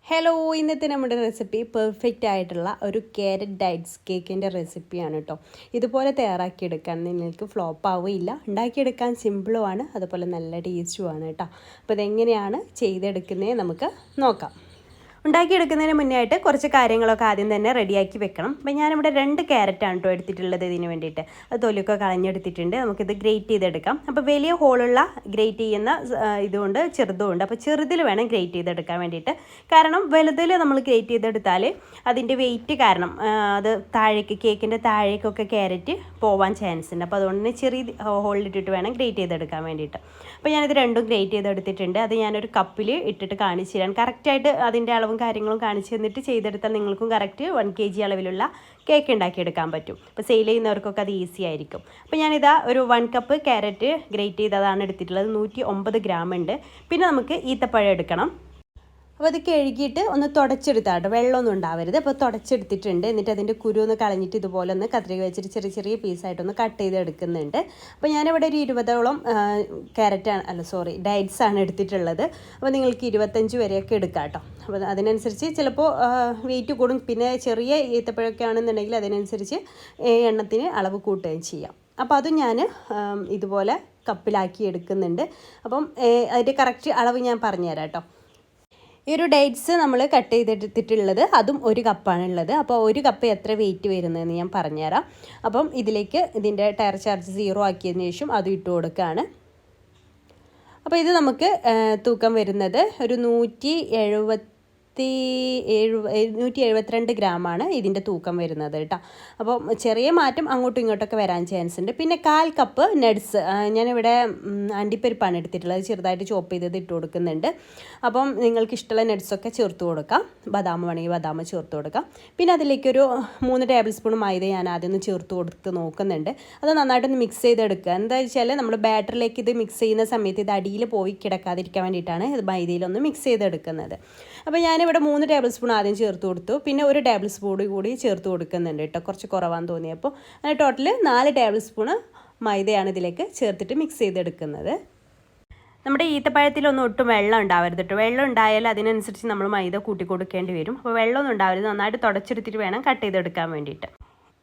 Hello, ഇന്നത്തെ നമ്മുടെ recipe perfect ആയിട്ടുള്ള ഒരു ക്യാരറ്റ് ഡൈറ്റ്സ് കേക്കിൻ്റെ റെസിപ്പിയാണ് കേട്ടോ. ഇതുപോലെ തയ്യാറാക്കിയെടുക്കാൻ നിങ്ങൾക്ക് ഫ്ലോപ്പ് ആവുകയില്ല. ഉണ്ടാക്കിയെടുക്കാൻ സിമ്പിളുമാണ്, അതുപോലെ നല്ല ടേസ്റ്റുമാണ് കേട്ടോ. അപ്പോൾ ഇതെങ്ങനെയാണ് ചെയ്തെടുക്കുന്നത് നമുക്ക് നോക്കാം. ഉണ്ടാക്കിയെടുക്കുന്നതിന് മുന്നേ ആയിട്ട് കുറച്ച് കാര്യങ്ങളൊക്കെ ആദ്യം തന്നെ റെഡിയാക്കി വെക്കണം. അപ്പോൾ ഞാനിവിടെ 2 ക്യാരറ്റാണ് കേട്ടോ എടുത്തിട്ടുള്ളത്. ഇതിന് വേണ്ടിയിട്ട് അത് തൊലിയൊക്കെ കളഞ്ഞെടുത്തിട്ടുണ്ട്. നമുക്കിത് ഗ്രേറ്റ് ചെയ്തെടുക്കാം. അപ്പോൾ വലിയ ഹോളുള്ള ഗ്രേറ്റ് ചെയ്യുന്ന ഇതുകൊണ്ട് ചെറുതുമുണ്ട്. അപ്പോൾ ചെറുതിൽ വേണം ഗ്രേറ്റ് ചെയ്തെടുക്കാൻ വേണ്ടിയിട്ട്. കാരണം വലുതിൽ നമ്മൾ ഗ്രേറ്റ് ചെയ്തെടുത്താൽ അതിൻ്റെ വെയിറ്റ് കാരണം അത് താഴേക്ക് കേക്കിൻ്റെ താഴേക്കൊക്കെ ക്യാരറ്റ് പോവാൻ ചാൻസ് ഉണ്ട്. അപ്പോൾ അതുകൊണ്ട് തന്നെ ചെറിയ ഹോളിലിട്ടിട്ട് വേണം ഗ്രേറ്റ് ചെയ്തെടുക്കാൻ വേണ്ടിയിട്ട്. അപ്പോൾ ഞാനിത് രണ്ടും ഗ്രേറ്റ് ചെയ്തെടുത്തിട്ടുണ്ട്. അത് ഞാനൊരു കപ്പിൽ ഇട്ടിട്ട് കാണിച്ചു തരാൻ. കറക്റ്റായിട്ട് അതിൻ്റെ അളവും കാര്യങ്ങളും കാണിച്ചു തന്നിട്ട് ചെയ്തെടുത്താൽ നിങ്ങൾക്കും കറക്റ്റ് 1 kg അളവിലുള്ള കേക്ക് ഉണ്ടാക്കിയെടുക്കാൻ പറ്റും. അപ്പോൾ സെയിൽ ചെയ്യുന്നവർക്കൊക്കെ അത് ഈസി ആയിരിക്കും. അപ്പോൾ ഞാനിതാ ഒരു 1 കപ്പ് ക്യാരറ്റ് ഗ്രേറ്റ് ചെയ്തതാണ് എടുത്തിട്ടുള്ളത്. 109 ഗ്രാം ഉണ്ട്. പിന്നെ നമുക്ക് ഈത്തപ്പഴം എടുക്കണം. അപ്പോൾ അത് കഴുകിയിട്ട് ഒന്ന് തുടച്ചെടുത്താട്ടോ, വെള്ളമൊന്നും ഉണ്ടാവരുത്. അപ്പോൾ തുടച്ചെടുത്തിട്ടുണ്ട്. എന്നിട്ട് അതിൻ്റെ കുരു ഒന്ന് കളഞ്ഞിട്ട് ഇതുപോലെ ഒന്ന് കത്രിക വെച്ചിട്ട് ചെറിയ ചെറിയ പീസായിട്ടൊന്ന് കട്ട് ചെയ്ത് എടുക്കുന്നുണ്ട്. അപ്പോൾ ഞാനിവിടെ ഒരു 20ഓളം ഡൈറ്റ്സ് ആണ് എടുത്തിട്ടുള്ളത്. അപ്പോൾ നിങ്ങൾക്ക് 25 വരെയൊക്കെ എടുക്കാം കേട്ടോ. അപ്പോൾ അതിനനുസരിച്ച് ചിലപ്പോൾ വെയിറ്റ് കൂടും. പിന്നെ ചെറിയ ഈത്തപ്പഴമൊക്കെ ആണെന്നുണ്ടെങ്കിൽ അതിനനുസരിച്ച് എണ്ണത്തിന് അളവ് കൂട്ടുകയും ചെയ്യാം. അപ്പോൾ അത് ഞാൻ ഇതുപോലെ കപ്പിലാക്കി എടുക്കുന്നുണ്ട്. അപ്പം അതിൻ്റെ കറക്റ്റ് അളവ് ഞാൻ പറഞ്ഞുതരാം കേട്ടോ. ഈ ഒരു ഡേറ്റ്സ് നമ്മൾ കട്ട് ചെയ്തെടുത്തിട്ടുള്ളത് അതും 1 കപ്പാണുള്ളത്. അപ്പോൾ 1 കപ്പ് എത്ര വെയിറ്റ് വരുന്നതെന്ന് ഞാൻ പറഞ്ഞുതരാം. അപ്പം ഇതിലേക്ക് ഇതിൻ്റെ ടയർ ചാർജ് 0 ആക്കിയതിന് ശേഷം അത് ഇട്ട് കൊടുക്കുകയാണ്. അപ്പോൾ ഇത് നമുക്ക് തൂക്കം വരുന്നത് ഒരു 172 ഗ്രാമാണ് ഇതിൻ്റെ തൂക്കം വരുന്നത് കേട്ടോ. അപ്പോൾ ചെറിയ മാറ്റം അങ്ങോട്ടും ഇങ്ങോട്ടൊക്കെ വരാൻ ചാൻസ് ഉണ്ട്. പിന്നെ 1/4 കപ്പ് നട്ട്സ്, ഞാനിവിടെ അണ്ടിപ്പരിപ്പാണ് എടുത്തിട്ടുള്ളത്. ചെറുതായിട്ട് ചോപ്പ് ചെയ്തത് ഇട്ട് കൊടുക്കുന്നുണ്ട്. അപ്പം നിങ്ങൾക്ക് ഇഷ്ടമുള്ള നട്ട്സൊക്കെ ചേർത്ത് കൊടുക്കാം. ബദാം വേണമെങ്കിൽ ബദാം ചേർത്ത് കൊടുക്കാം. പിന്നെ അതിലേക്കൊരു 3 ടേബിൾ സ്പൂൺ മൈദ ഞാൻ ആദ്യം ഒന്ന് ചേർത്ത് കൊടുത്ത് നോക്കുന്നുണ്ട്. അത് നന്നായിട്ടൊന്ന് മിക്സ് ചെയ്തെടുക്കുക. എന്താ വെച്ചാൽ നമ്മൾ ബാറ്ററിലേക്ക് ഇത് മിക്സ് ചെയ്യുന്ന സമയത്ത് ഇത് അടിയിൽ പോയി കിടക്കാതിരിക്കാൻ വേണ്ടിയിട്ടാണ് ഇത് മൈദയിലൊന്ന് മിക്സ് ചെയ്തെടുക്കുന്നത്. അപ്പോൾ ഞാനിവിടെ 3 ടേബിൾ സ്പൂൺ ആദ്യം ചേർത്ത് കൊടുത്തു. പിന്നെ 1 ടേബിൾ സ്പൂൺ കൂടി ചേർത്ത് കൊടുക്കുന്നുണ്ട് കേട്ടോ, കുറച്ച് കുറവാന്ന് തോന്നിയപ്പോൾ. അങ്ങനെ ടോട്ടൽ 4 ടേബിൾ സ്പൂൺ മൈദയാണ് ഇതിലേക്ക് ചേർത്തിട്ട് മിക്സ് ചെയ്തെടുക്കുന്നത്. നമ്മുടെ ഈത്തപ്പഴത്തിലൊന്നും ഒട്ടും വെള്ളം ഉണ്ടാവരുത് കേട്ടോ. വെള്ളം ഉണ്ടായാൽ അതിനനുസരിച്ച് നമ്മൾ മൈദ കൂട്ടി കൊടുക്കേണ്ടി വരും. അപ്പോൾ വെള്ളമൊന്നും ഉണ്ടാവരുത്. നന്നായിട്ട് തുടച്ചെടുത്തിട്ട് വേണം കട്ട് ചെയ്തെടുക്കാൻ വേണ്ടിയിട്ട്.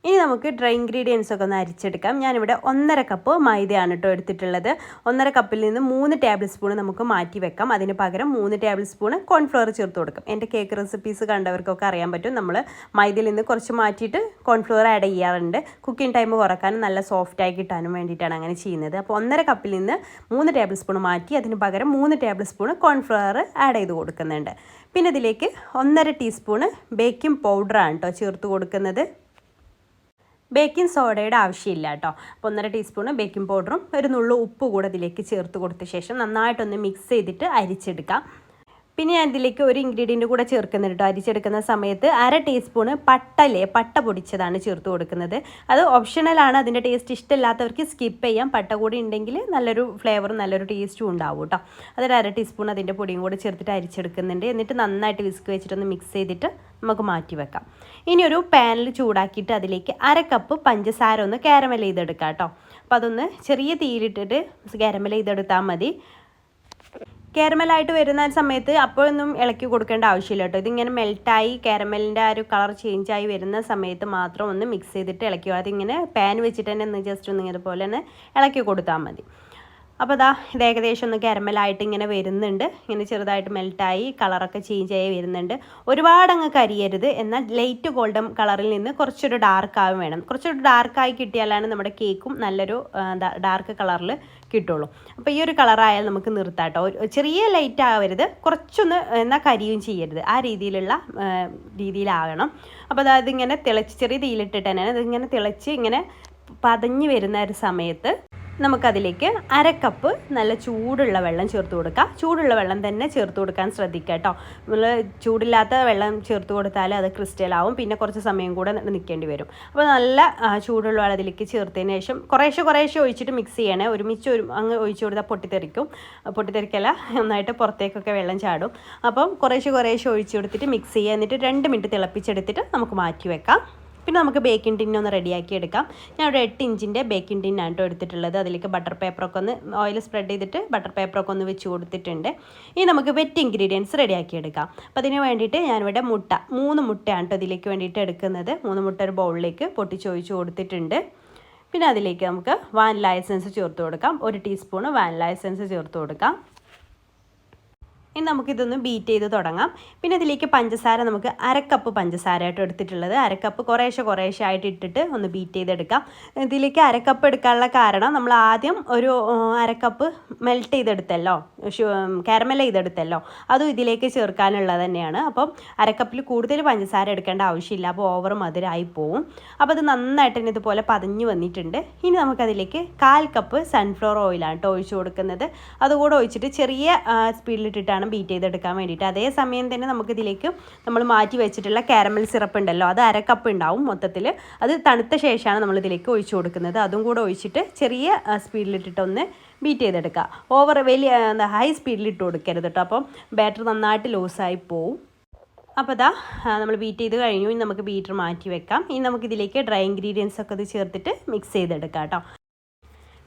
ഇനി നമുക്ക് ഡ്രൈ ഇൻഗ്രീഡിയൻസ് ഒക്കെ ഒന്ന് അരിച്ചെടുക്കാം. ഞാനിവിടെ 1.5 കപ്പ് മൈദയാണ് കേട്ടോ എടുത്തിട്ടുള്ളത്. 1.5 കപ്പിൽ നിന്ന് 3 ടേബിൾ സ്പൂൺ നമുക്ക് മാറ്റി വെക്കാം. അതിന് പകരം 3 ടേബിൾ സ്പൂൺ കോൺഫ്ലവർ ചേർത്ത് കൊടുക്കും. എൻ്റെ കേക്ക് റെസിപ്പീസ് കണ്ടവർക്കൊക്കെ അറിയാൻ പറ്റും. നമ്മൾ മൈദയിൽ നിന്ന് കുറച്ച് മാറ്റിയിട്ട് കോൺഫ്ലവർ ആഡ് ചെയ്യാറുണ്ട്. കുക്കിംഗ് ടൈം കുറക്കാനും നല്ല സോഫ്റ്റായി കിട്ടാനും വേണ്ടിയിട്ടാണ് അങ്ങനെ ചെയ്യുന്നത്. അപ്പോൾ 1.5 കപ്പിൽ നിന്ന് 3 ടേബിൾ സ്പൂൺ മാറ്റി അതിന് പകരം 3 ടേബിൾ സ്പൂൺ കോൺഫ്ലവർ ആഡ് ചെയ്ത് കൊടുക്കുന്നുണ്ട്. പിന്നെ ഇതിലേക്ക് 1.5 ടീസ്പൂൺ ബേക്കിംഗ് പൗഡറാണ് കേട്ടോ ചേർത്ത് കൊടുക്കുന്നത്. ബേക്കിംഗ് സോഡയുടെ ആവശ്യമില്ല കേട്ടോ. അപ്പോൾ 1.5 ടീസ്പൂൺ ബേക്കിംഗ് പൗഡറും ഒരു നുള്ളു ഉപ്പ് കൂടെ ഇതിലേക്ക് ചേർത്ത് കൊടുത്ത ശേഷം നന്നായിട്ടൊന്ന് മിക്സ് ചെയ്തിട്ട് അരിച്ചെടുക്കാം. പിന്നെ ഞാൻ ഇതിലേക്ക് ഒരു ഇൻഗ്രീഡിയൻറ്റ് കൂടെ ചേർക്കുന്നുണ്ട് കേട്ടോ. അരിച്ചെടുക്കുന്ന സമയത്ത് 1/2 ടീസ്പൂൺ പട്ട പൊടിച്ചതാണ് ചേർത്ത് കൊടുക്കുന്നത്. അത് ഓപ്ഷണലാണ്. അതിൻ്റെ ടേസ്റ്റ് ഇഷ്ടമില്ലാത്തവർക്ക് സ്കിപ്പ് ചെയ്യാം. പട്ട കൂടി ഉണ്ടെങ്കിൽ നല്ലൊരു ഫ്ലേവറും നല്ലൊരു ടേസ്റ്റും ഉണ്ടാവും കേട്ടോ. അതൊരു 1/2 ടീസ്പൂൺ അതിൻ്റെ പൊടിയും കൂടെ ചേർത്തിട്ട് അരിച്ചെടുക്കുന്നുണ്ട്. എന്നിട്ട് നന്നായിട്ട് വിസ്ക് വെച്ചിട്ടൊന്ന് മിക്സ് ചെയ്തിട്ട് നമുക്ക് മാറ്റി വെക്കാം. ഇനി ഒരു പാനിൽ ചൂടാക്കിയിട്ട് അതിലേക്ക് 1/2 കപ്പ് പഞ്ചസാര ഒന്ന് കാരമൽ ചെയ്തെടുക്കാം കേട്ടോ. അപ്പോൾ അതൊന്ന് ചെറിയ തീയിലിട്ടിട്ട് കാരമൽ ചെയ്തെടുത്താൽ മതി. കാരമലായിട്ട് വരുന്ന സമയത്ത് അപ്പോഴൊന്നും ഇളക്കി കൊടുക്കേണ്ട ആവശ്യമില്ല കേട്ടോ. ഇതിങ്ങനെ മെൽറ്റായി കാരമലിൻ്റെ ആ ഒരു കളർ ചേഞ്ചായി വരുന്ന സമയത്ത് മാത്രം ഒന്ന് മിക്സ് ചെയ്തിട്ട് ഇളക്കുക. അതിങ്ങനെ പാൻ വെച്ചിട്ട് തന്നെ ഒന്ന് ജസ്റ്റ് ഒന്ന് ഇതുപോലെ തന്നെ ഇളക്കി കൊടുത്താൽ മതി. അപ്പോൾ ഇത് ഏകദേശം ഒന്ന് കാരമലായിട്ട് ഇങ്ങനെ വരുന്നുണ്ട്. ഇങ്ങനെ ചെറുതായിട്ട് മെൽറ്റായി കളറൊക്കെ ചേഞ്ച് ആയി വരുന്നുണ്ട്. ഒരുപാട് അങ്ങ് കരിയരുത്, എന്നാൽ ലൈറ്റ് ഗോൾഡൻ കളറിൽ നിന്ന് കുറച്ചൊരു ഡാർക്കാവും വേണം. കുറച്ചൊരു ഡാർക്കായി കിട്ടിയാലാണ് നമ്മുടെ കേക്കും നല്ലൊരു ഡാർക്ക് കളറിൽ കിട്ടുള്ളൂ. അപ്പോൾ ഈ ഒരു കളറായാൽ നമുക്ക് നിർത്താം കേട്ടോ. ചെറിയ ലൈറ്റ് ആവരുത്, കുറച്ചൊന്ന് എന്നാൽ കരിയും ചെയ്യരുത്. ആ രീതിയിലാകണം. അപ്പോൾ അതിങ്ങനെ തിളച്ച് ചെറിയ തീയിലിട്ടിട്ട് തന്നെയാണ് ഇതിങ്ങനെ തിളച്ച് ഇങ്ങനെ പതഞ്ഞ് വരുന്ന ഒരു സമയത്ത് നമുക്കതിലേക്ക് 1/2 കപ്പ് നല്ല ചൂടുള്ള വെള്ളം ചേർത്ത് കൊടുക്കാം. ചൂടുള്ള വെള്ളം തന്നെ ചേർത്ത് കൊടുക്കാൻ ശ്രദ്ധിക്കുക കേട്ടോ. നമ്മൾ ചൂടില്ലാത്ത വെള്ളം ചേർത്ത് കൊടുത്താൽ അത് ക്രിസ്റ്റലാവും. പിന്നെ കുറച്ച് സമയം കൂടെ നിൽക്കേണ്ടി വരും. അപ്പോൾ നല്ല ചൂടുള്ള വെള്ളം അതിലേക്ക് ചേർത്തതിന് ശേഷം കുറേശ്ശെ ഒഴിച്ചിട്ട് മിക്സ് ചെയ്യണേ. ഒരുമിച്ച് അങ്ങ് ഒഴിച്ചു കൊടുത്താൽ പൊട്ടിത്തെറിക്കല്ല, നന്നായിട്ട് പുറത്തേക്കൊക്കെ വെള്ളം ചാടും. അപ്പം കുറേശ്ശെ ഒഴിച്ച് കൊടുത്തിട്ട് മിക്സ് ചെയ്യുക. എന്നിട്ട് 2 മിനിറ്റ് തിളപ്പിച്ചെടുത്തിട്ട് നമുക്ക് മാറ്റി വെക്കാം. പിന്നെ നമുക്ക് ബേക്കിംഗ് ടിൻ ഒന്ന് റെഡിയാക്കി എടുക്കാം. ഞാൻ ഇവിടെ 8 ഇഞ്ചിൻ്റെ ബേക്കിംഗ് ടിന്നാണ് കേട്ടോ എടുത്തിട്ടുള്ളത്. അതിലേക്ക് ബട്ടർ പേപ്പറൊക്കെ ഒന്ന് ഓയിൽ സ്പ്രെഡ് ചെയ്തിട്ട് ബട്ടർ പേപ്പറൊക്കെ ഒന്ന് വെച്ച് കൊടുത്തിട്ടുണ്ട്. ഇനി നമുക്ക് വെറ്റ് ഇൻഗ്രീഡിയൻസ് റെഡിയാക്കി എടുക്കാം. അപ്പോൾ അതിന് വേണ്ടിയിട്ട് ഞാനിവിടെ 3 മുട്ടയാണ് കേട്ടോ ഇതിലേക്ക് വേണ്ടിയിട്ട് എടുക്കുന്നത്. 3 മുട്ട ഒരു ബൗളിലേക്ക് പൊട്ടിച്ചൊഴിച്ച് കൊടുത്തിട്ടുണ്ട്. പിന്നെ അതിലേക്ക് നമുക്ക് വാനില എസൻസ് ചേർത്ത് കൊടുക്കാം. 1 ടീസ്പൂൺ വാനില എസൻസ് ചേർത്ത് കൊടുക്കാം. ഇനി നമുക്കിതൊന്ന് ബീറ്റ് ചെയ്ത് തുടങ്ങാം. പിന്നെ ഇതിലേക്ക് പഞ്ചസാര നമുക്ക് 1/2 കപ്പ് പഞ്ചസാരയായിട്ട് എടുത്തിട്ടുള്ളത്. 1/2 കപ്പ് കുറേശ്ശെ ആയിട്ട് ഇട്ടിട്ട് ഒന്ന് ബീറ്റ് ചെയ്തെടുക്കാം. ഇതിലേക്ക് 1/2 കപ്പ് എടുക്കാനുള്ള കാരണം നമ്മൾ ആദ്യം ഒരു 1/2 കപ്പ് മെൽറ്റ് ചെയ്തെടുത്തല്ലോ, കാരമൽ ചെയ്തെടുത്തല്ലോ, അതും ഇതിലേക്ക് ചേർക്കാനുള്ളത് തന്നെയാണ്. അപ്പം 1/2 കപ്പിൽ കൂടുതൽ പഞ്ചസാര എടുക്കേണ്ട ആവശ്യമില്ല, അപ്പോൾ ഓവർ മധുരമായി പോവും. അപ്പോൾ അത് നന്നായിട്ട് തന്നെ ഇതുപോലെ പതഞ്ഞ് വന്നിട്ടുണ്ട്. ഇനി നമുക്കതിലേക്ക് 1/4 കപ്പ് സൺഫ്ലവർ ഓയിലാണ് കേട്ടോ ഒഴിച്ച് കൊടുക്കുന്നത്. അതുകൂടെ ഒഴിച്ചിട്ട് ചെറിയ സ്പീഡിലിട്ടിട്ടാണ് ബീറ്റ് ചെയ്തെടുക്കാൻ വേണ്ടിയിട്ട്. അതേസമയം തന്നെ നമുക്കിതിലേക്ക് നമ്മൾ മാറ്റി വെച്ചിട്ടുള്ള കാരമൽ സിറപ്പ് ഉണ്ടല്ലോ, അത് 1/2 കപ്പ് ഉണ്ടാവും മൊത്തത്തിൽ. അത് തണുത്ത ശേഷമാണ് നമ്മളിതിലേക്ക് ഒഴിച്ചു കൊടുക്കുന്നത്. അതും കൂടെ ഒഴിച്ചിട്ട് ചെറിയ സ്പീഡിലിട്ടിട്ടൊന്ന് ബീറ്റ് ചെയ്തെടുക്കുക. ഓവർ വലിയ ഹൈ സ്പീഡിലിട്ട് കൊടുക്കരുത് കേട്ടോ, അപ്പം ബാറ്റർ നന്നായിട്ട് ലൂസായി പോവും. അപ്പോൾ ഇതാ നമ്മൾ ബീറ്റ് ചെയ്ത് കഴിഞ്ഞു. ഇനി നമുക്ക് ബീറ്റർ മാറ്റി വെക്കാം. ഇനി നമുക്കിതിലേക്ക് ഡ്രൈ ഇൻഗ്രീഡിയൻസ് ഒക്കെ ഇത് ചേർത്തിട്ട് മിക്സ് ചെയ്തെടുക്കാം കേട്ടോ.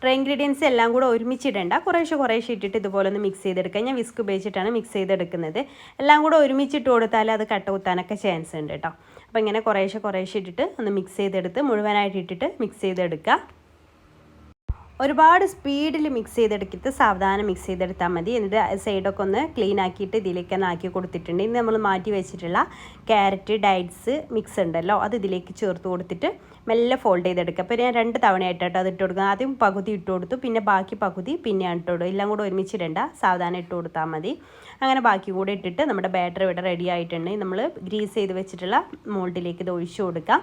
ഡ്രൈ ഇൻഗ്രീഡിയൻസ് എല്ലാം കൂടെ ഒരുമിച്ചിടേണ്ട, കുറേശ്ശെ ഇട്ടിട്ട് ഇതുപോലെ ഒന്ന് മിക്സ് ചെയ്തെടുക്കുക. ഞാൻ വിസ്ക് ഉപയോഗിച്ചിട്ടാണ് മിക്സ് ചെയ്തെടുക്കുന്നത്. എല്ലാം കൂടെ ഒരുമിച്ചിട്ട് കൊടുത്താൽ അത് കട്ട കുത്താനൊക്കെ ചാൻസ് ഉണ്ട് കേട്ടോ. അപ്പോൾ ഇങ്ങനെ കുറേശ്ശെ ഇട്ടിട്ട് ഒന്ന് മിക്സ് ചെയ്തെടുത്ത് മുഴുവനായിട്ട് ഇട്ടിട്ട് മിക്സ് ചെയ്തെടുക്കുക. ഒരുപാട് സ്പീഡിൽ മിക്സ് ചെയ്തെടുത്തിട്ട് സാവധാനം മിക്സ് ചെയ്തെടുത്താൽ മതി. എന്നിട്ട് സൈഡൊക്കെ ഒന്ന് ക്ലീൻ ആക്കിയിട്ട് ഇതിലേക്ക് തന്നെ ആക്കി കൊടുത്തിട്ടുണ്ട്. ഇനി നമ്മൾ മാറ്റി വെച്ചിട്ടുള്ള ക്യാരറ്റ് ഡേറ്റ്സ് മിക്സ് ഉണ്ടല്ലോ, അത് ഇതിലേക്ക് ചേർത്ത് കൊടുത്തിട്ട് മെല്ലെ ഫോൾഡ് ചെയ്തെടുക്കുക. അപ്പോൾ ഞാൻ 2 തവണയായിട്ടോ അത് ഇട്ട് കൊടുക്കുക. ആദ്യം പകുതി ഇട്ട് കൊടുത്തു, പിന്നെ ബാക്കി പകുതി പിന്നെയാണ് ഇട്ട് കൊടുക്കുക. എല്ലാം കൂടെ ഒരുമിച്ചിടേണ്ട, സാവധാനം ഇട്ട് കൊടുത്താൽ മതി. അങ്ങനെ ബാക്കി കൂടെ ഇട്ടിട്ട് നമ്മുടെ ബാറ്റർ ഇവിടെ റെഡി ആയിട്ടുണ്ട്. നമ്മൾ ഗ്രീസ് ചെയ്ത് വെച്ചിട്ടുള്ള മോൾഡിലേക്ക് ഇത് ഒഴിച്ചു കൊടുക്കാം.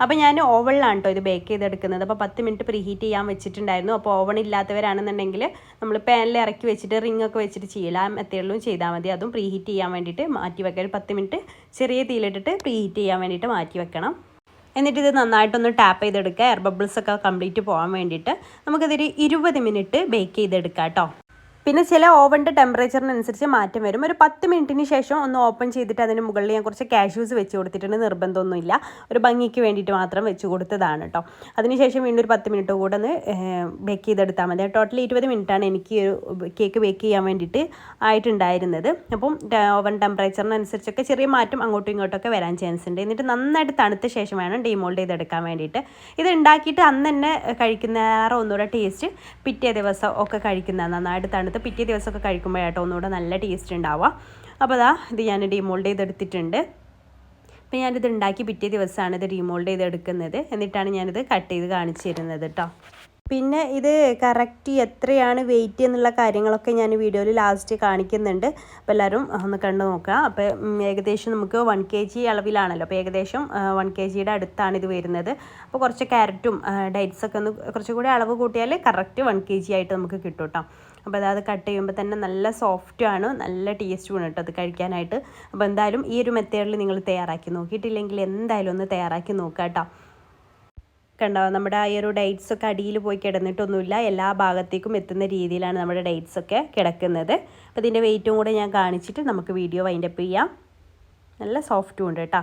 അപ്പോൾ ഞാൻ ഓവണിലാണ് കേട്ടോ ഇത് ബേക്ക് ചെയ്തെടുക്കുന്നത്. അപ്പോൾ 10 മിനിറ്റ് പ്രീ ഹീറ്റ് ചെയ്യാൻ വെച്ചിട്ടുണ്ടായിരുന്നു. അപ്പോൾ ഓവൺ ഇല്ലാത്തവരാണെന്നുണ്ടെങ്കിൽ നമ്മൾ പാനിൽ ഇറക്കി വെച്ചിട്ട് റിങ്ങൊക്കെ വെച്ചിട്ട് ചെയ്യില്ല, ആ മെത്തേഡിലും ചെയ്താൽ മതി. അതും പ്രീ ഹീറ്റ് ചെയ്യാൻ വേണ്ടിയിട്ട് മാറ്റി വെക്കാൻ 10 മിനിറ്റ് ചെറിയ തീയിലിട്ടിട്ട് പ്രീ ഹീറ്റ് ചെയ്യാൻ വേണ്ടിയിട്ട് മാറ്റി വെക്കണം. എന്നിട്ട് ഇത് നന്നായിട്ടൊന്ന് ടാപ്പ് ചെയ്തെടുക്കുക, എയർ ബബിൾസ് ഒക്കെ കംപ്ലീറ്റ് പോകാൻ വേണ്ടിയിട്ട്. നമുക്കിതൊരു 20 മിനിറ്റ് ബേക്ക് ചെയ്തെടുക്കാം കേട്ടോ. പിന്നെ ചില ഓവൻ്റെ ടെമ്പറേച്ചറിനനുസരിച്ച് മാറ്റം വരും. ഒരു 10 മിനിറ്റിന് ശേഷം ഒന്ന് ഓപ്പൺ ചെയ്തിട്ട് അതിന് മുകളിൽ ഞാൻ കുറച്ച് കാഷ്യൂസ് വെച്ച് കൊടുത്തിട്ടുണ്ട്. നിർബന്ധമൊന്നുമില്ല, ഒരു ഭംഗിക്ക് വേണ്ടിയിട്ട് മാത്രം വെച്ച് കൊടുത്തതാണ് കേട്ടോ. അതിനുശേഷം വീണ്ടും ഒരു 10 മിനിറ്റ് കൂടെ ഒന്ന് ബേക്ക് ചെയ്തെടുത്താൽ മതി. ടോട്ടൽ 20 മിനിറ്റാണ് എനിക്ക് ഒരു കേക്ക് ബേക്ക് ചെയ്യാൻ വേണ്ടിയിട്ട് ആയിട്ടുണ്ടായിരുന്നത്. അപ്പം ഓവൻ ടെമ്പറേച്ചറിനനുസരിച്ചൊക്കെ ചെറിയ മാറ്റം അങ്ങോട്ടും ഇങ്ങോട്ടൊക്കെ വരാൻ ചാൻസ് ഉണ്ട്. എന്നിട്ട് നന്നായിട്ട് തണുത്ത ശേഷം വേണം ഡീമോൾഡ് ചെയ്തെടുക്കാൻ വേണ്ടിയിട്ട്. ഇത് ഉണ്ടാക്കിയിട്ട് അന്ന് തന്നെ കഴിക്കുന്നേറെ ഒന്നുകൂടെ ടേസ്റ്റ് പിറ്റേ ദിവസം ഒക്കെ കഴിക്കുന്ന നന്നായിട്ട് പിറ്റേ ദിവസമൊക്കെ കഴിക്കുമ്പോഴാട്ടോ ഒന്നുകൂടെ നല്ല ടേസ്റ്റ് ഉണ്ടാവുക. അപ്പോൾ അതാ ഇത് ഞാൻ ഡീമോൾഡ് ചെയ്തെടുത്തിട്ടുണ്ട്. അപ്പോൾ ഞാനിത് ഉണ്ടാക്കി പിറ്റേ ദിവസമാണ് ഇത് ഡീമോൾഡ് ചെയ്തെടുക്കുന്നത്. എന്നിട്ടാണ് ഞാനിത് കട്ട് ചെയ്ത് കാണിച്ചു തരുന്നത് കേട്ടോ. പിന്നെ ഇത് കറക്റ്റ് എത്രയാണ് വെയിറ്റ് എന്നുള്ള കാര്യങ്ങളൊക്കെ ഞാൻ വീഡിയോയിൽ ലാസ്റ്റ് കാണിക്കുന്നുണ്ട്. അപ്പോൾ എല്ലാവരും ഒന്ന് കണ്ടു നോക്കുക. അപ്പോൾ ഏകദേശം നമുക്ക് 1 kg അളവിലാണല്ലോ, അപ്പോൾ ഏകദേശം 1 kgയുടെ അടുത്താണ് ഇത് വരുന്നത്. അപ്പോൾ കുറച്ച് ക്യാരറ്റും ഡേറ്റ്സൊക്കെ ഒന്ന് കുറച്ചുകൂടി അളവ് കൂട്ടിയാൽ കറക്റ്റ് 1 kg ആയിട്ട് നമുക്ക് കിട്ടും കേട്ടോ. അപ്പോൾ അത് കട്ട് ചെയ്യുമ്പോൾ തന്നെ നല്ല സോഫ്റ്റാണ്, നല്ല ടേസ്റ്റുമാണ് കേട്ടോ അത് കഴിക്കാനായിട്ട്. അപ്പോൾ എന്തായാലും ഈ ഒരു മെത്തേഡിൽ നിങ്ങൾ തയ്യാറാക്കി നോക്കിയിട്ടില്ലെങ്കിൽ എന്തായാലും ഒന്ന് തയ്യാറാക്കി നോക്കുക കേട്ടോ. കണ്ടോ, നമ്മുടെ ആ ഒരു ഡേറ്റ്സൊക്കെ അടിയിൽ പോയി കിടന്നിട്ടൊന്നുമില്ല, എല്ലാ ഭാഗത്തേക്കും എത്തുന്ന രീതിയിലാണ് നമ്മുടെ ഡേറ്റ്സൊക്കെ കിടക്കുന്നത്. അപ്പോൾ ഇതിൻ്റെ വെയിറ്റും കൂടെ ഞാൻ കാണിച്ചിട്ട് നമുക്ക് വീഡിയോ വൈൻഡപ്പ് ചെയ്യാം. നല്ല സോഫ്റ്റും ഉണ്ട് കേട്ടോ.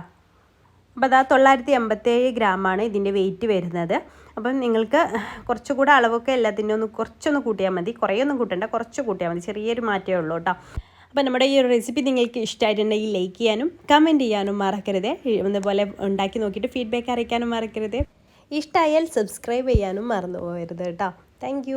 അപ്പോൾ അതാ 987 ഗ്രാമാണ് ഇതിൻ്റെ വെയിറ്റ് വരുന്നത്. അപ്പം നിങ്ങൾക്ക് കുറച്ചുകൂടെ അളവൊക്കെ എല്ലാത്തിൻ്റെ കുറച്ചൊന്ന് കൂട്ടിയാൽ മതി, കുറേയൊന്നും കൂട്ടണ്ട, കുറച്ച് കൂട്ടിയാൽ മതി, ചെറിയൊരു മാറ്റമേ ഉള്ളൂ കേട്ടോ. അപ്പോൾ നമ്മുടെ ഈ ഒരു റെസിപ്പി നിങ്ങൾക്ക് ഇഷ്ടമായിട്ടുണ്ടെങ്കിൽ ലൈക്ക് ചെയ്യാനും കമൻറ്റ് ചെയ്യാനും മറക്കരുത്. അതുപോലെ ഉണ്ടാക്കി നോക്കിയിട്ട് ഫീഡ്ബാക്ക് അറിയിക്കാനും മറക്കരുത്. ഇഷ്ടമായാൽ സബ്സ്ക്രൈബ് ചെയ്യാനും മറന്നു പോകരുത് കേട്ടോ. താങ്ക്